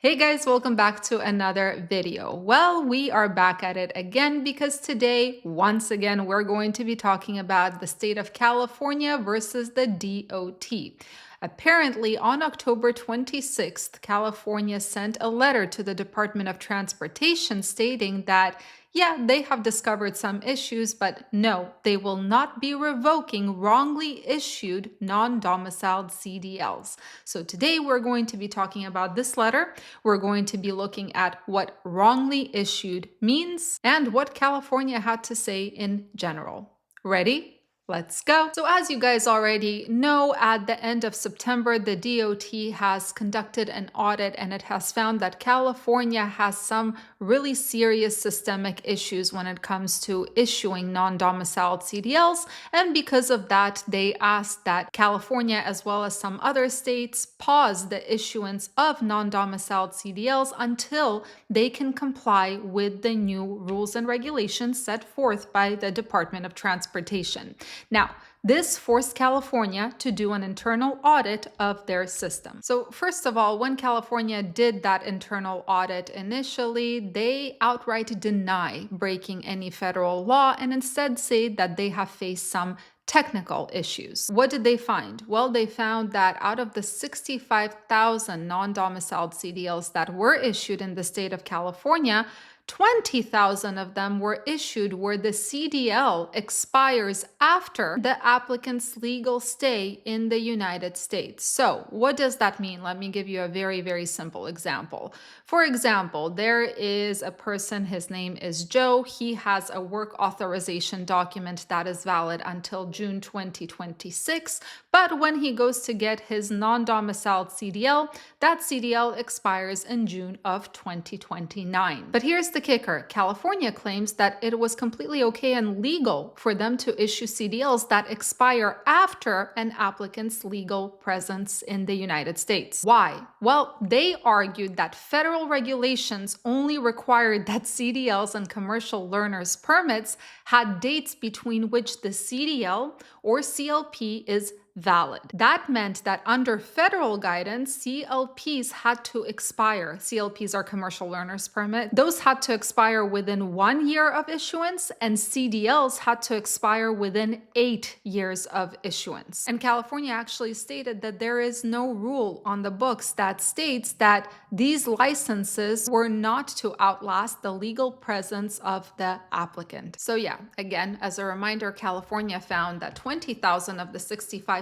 Hey guys, welcome back to another video. Well, we are back at it again because today, once again, we're going to be talking about the state of California versus the DOT. Apparently, on October 26th, California sent a letter to the Department of Transportation stating that yeah, they have discovered some issues, but no, they will not be revoking wrongly issued non-domiciled CDLs. So today we're going to be talking about this letter. We're going to be looking at what wrongly issued means and what California had to say in general. Ready? Let's go. So as you guys already know, at the end of September, the DOT has conducted an audit and it has found that California has some really serious systemic issues when it comes to issuing non-domiciled CDLs. And because of that, they asked that California, as well as some other states, pause the issuance of non-domiciled CDLs until they can comply with the new rules and regulations set forth by the Department of Transportation. Now, this forced California to do an internal audit of their system. So first of all, when California did that internal audit initially, they outright deny breaking any federal law and instead say that they have faced some technical issues. What did they find? Well, they found that out of the 65,000 non-domiciled CDLs that were issued in the state of California, 20,000 of them were issued where the CDL expires after the applicant's legal stay in the United States. So what does that mean? Let me give you a very, very simple example. For example, there is a person, his name is Joe. He has a work authorization document that is valid until June 2026. But when he goes to get his non-domiciled CDL, that CDL expires in June of 2029. But here's the kicker. California claims that it was completely okay and legal for them to issue CDLs that expire after an applicant's legal presence in the United States. Why? Well, they argued that federal regulations only required that CDLs and commercial learners permits had dates between which the CDL or CLP is valid. That meant that under federal guidance, CLPs had to expire. CLPs are commercial learners permit. Those had to expire within 1 year of issuance, and CDLs had to expire within 8 years of issuance. And California actually stated that there is no rule on the books that states that these licenses were not to outlast the legal presence of the applicant. So yeah, again, as a reminder, California found that 20,000 of the 65,000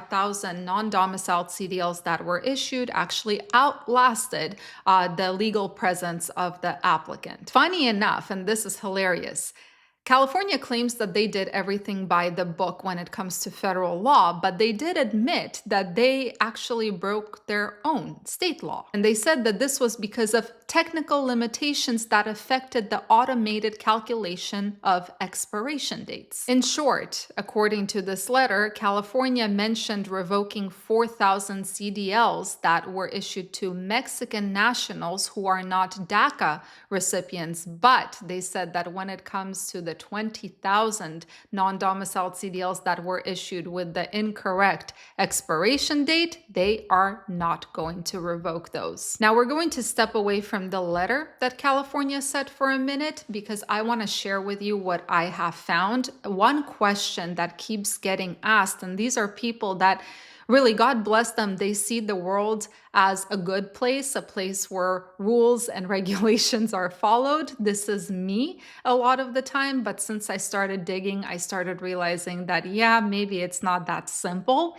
non-domiciled CDLs that were issued actually outlasted the legal presence of the applicant. Funny enough, and this is hilarious, California claims that they did everything by the book when it comes to federal law, but they did admit that they actually broke their own state law. And they said that this was because of technical limitations that affected the automated calculation of expiration dates. In short, according to this letter, California mentioned revoking 4,000 CDLs that were issued to Mexican nationals who are not DACA recipients, but they said that when it comes to the 20,000 non-domiciled CDLs that were issued with the incorrect expiration date, they are not going to revoke those. Now we're going to step away from the letter that California sent for a minute because I want to share with you what I have found. One question that keeps getting asked, and these are people that really, God bless them, they see the world as a good place, a place where rules and regulations are followed. This is me a lot of the time, but since I started digging, I started realizing that, yeah, maybe it's not that simple.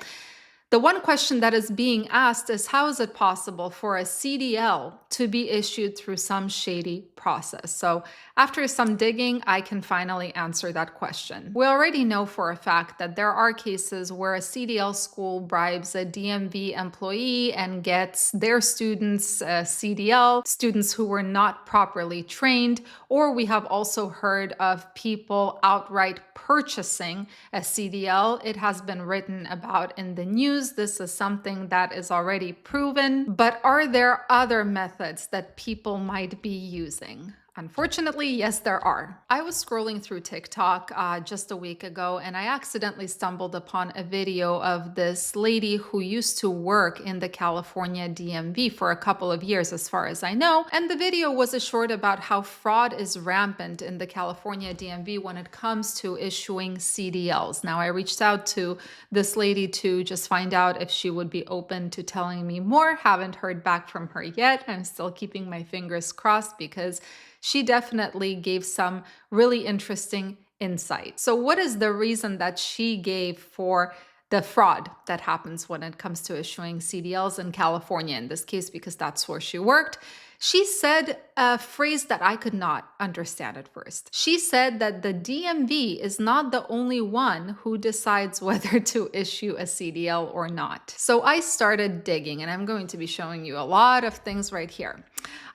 The one question that is being asked is, how is it possible for a CDL to be issued through some shady process? So after some digging, I can finally answer that question. We already know for a fact that there are cases where a CDL school bribes a DMV employee and gets their students CDL, students who were not properly trained, or we have also heard of people outright purchasing a CDL. It has been written about in the news. This is something that is already proven. But are there other methods that people might be using? Unfortunately, yes, there are. I was scrolling through TikTok just a week ago, and I accidentally stumbled upon a video of this lady who used to work in the California DMV for a couple of years, as far as I know. And the video was a short about how fraud is rampant in the California DMV when it comes to issuing CDLs. Now, I reached out to this lady to just find out if she would be open to telling me more. Haven't heard back from her yet. I'm still keeping my fingers crossed because she definitely gave some really interesting insight. So, what is the reason that she gave for the fraud that happens when it comes to issuing CDLs in California, in this case, because that's where she worked? She said a phrase that I could not understand at first. She said that the DMV is not the only one who decides whether to issue a CDL or not. So I started digging, and I'm going to be showing you a lot of things right here.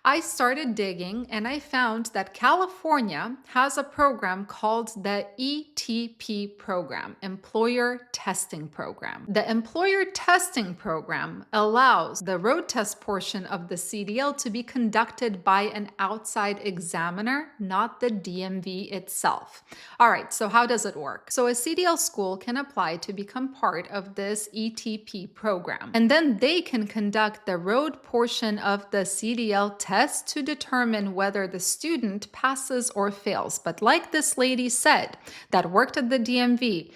I started digging and I found that California has a program called the ETP program, Employer Testing Program. The Employer Testing Program allows the road test portion of the CDL to be conducted by an outside examiner, not the DMV itself. All right, so how does it work? So a CDL school can apply to become part of this ETP program, and then they can conduct the road portion of the CDL test to determine whether the student passes or fails. But like this lady said that worked at the DMV,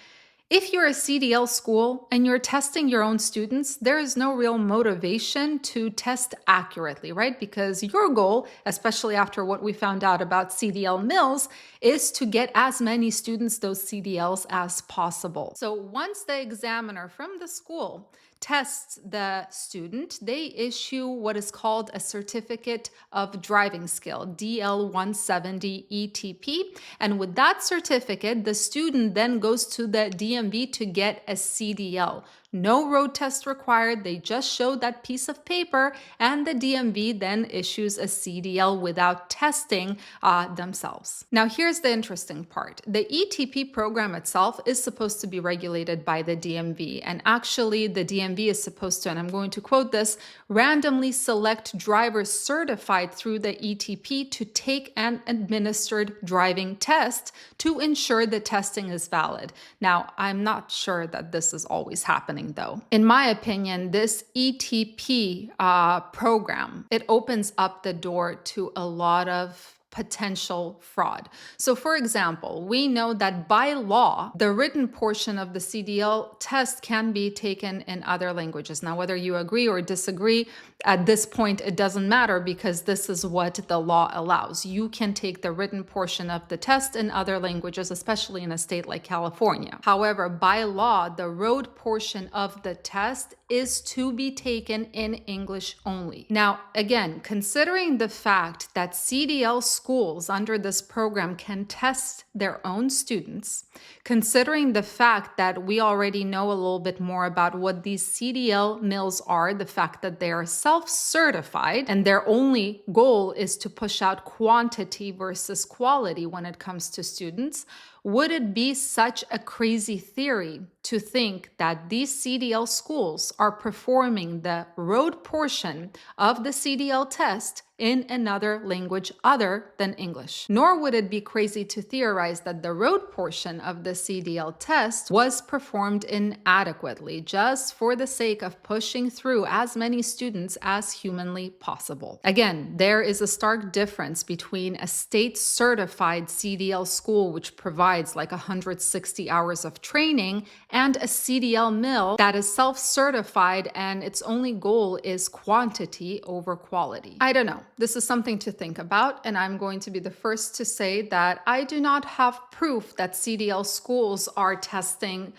if you're a CDL school and you're testing your own students, there is no real motivation to test accurately, right? Because your goal, especially after what we found out about CDL mills, is to get as many students those CDLs as possible. So once the examiner from the school tests the student, they issue what is called a certificate of driving skill, DL-170 ETP. And with that certificate, the student then goes to the DMV to get a CDL. No road test required. They just show that piece of paper, and the DMV then issues a CDL without testing themselves. Now, here's the interesting part. The ETP program itself is supposed to be regulated by the DMV, and actually the DMV is supposed to, and I'm going to quote this, randomly select drivers certified through the ETP to take an administered driving test to ensure the testing is valid. Now, I'm not sure that this is always happening though. In my opinion, this ETP program, it opens up the door to a lot of potential fraud. So for example, we know that by law, the written portion of the CDL test can be taken in other languages. Now, whether you agree or disagree, at this point, it doesn't matter because this is what the law allows. You can take the written portion of the test in other languages, especially in a state like California. However, by law, the road portion of the test is to be taken in English only. Now, again, considering the fact that CDL schools under this program can test their own students, considering the fact that we already know a little bit more about what these CDL mills are, the fact that they are self-certified and their only goal is to push out quantity versus quality when it comes to students, would it be such a crazy theory to think that these CDL schools are performing the road portion of the CDL test in another language other than English? Nor would it be crazy to theorize that the road portion of the CDL test was performed inadequately just for the sake of pushing through as many students as humanly possible. Again, there is a stark difference between a state-certified CDL school, which provides like 160 hours of training, and a CDL mill that is self-certified and its only goal is quantity over quality. I don't know. This is something to think about, and I'm going to be the first to say that I do not have proof that CDL schools are testing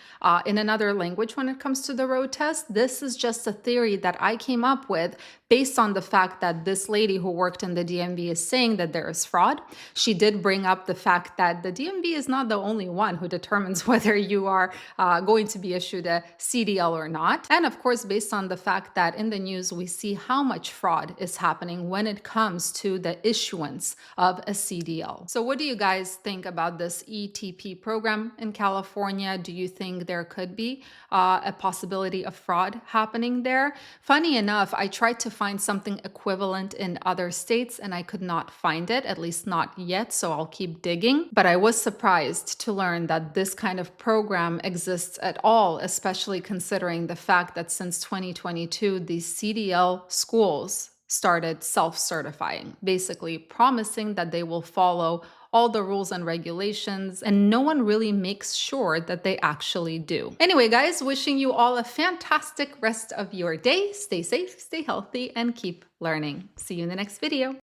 in another language when it comes to the road test. This is just a theory that I came up with based on the fact that this lady who worked in the DMV is saying that there is fraud. She did bring up the fact that the DMV is not the only one who determines whether you are going to be issued a CDL or not. And of course, based on the fact that in the news we see how much fraud is happening when it comes to the issuance of a CDL. So what do you guys think about this ETP program in California? Do you think there could be a possibility of fraud happening there? Funny enough, I tried to find something equivalent in other states and I could not find it, at least not yet, so I'll keep digging. But I was surprised to learn that this kind of program exists at all, especially considering the fact that since 2022, these CDL schools started self-certifying, basically promising that they will follow all the rules and regulations, and no one really makes sure that they actually do. Anyway, guys, wishing you all a fantastic rest of your day. Stay safe, stay healthy, and keep learning. See you in the next video.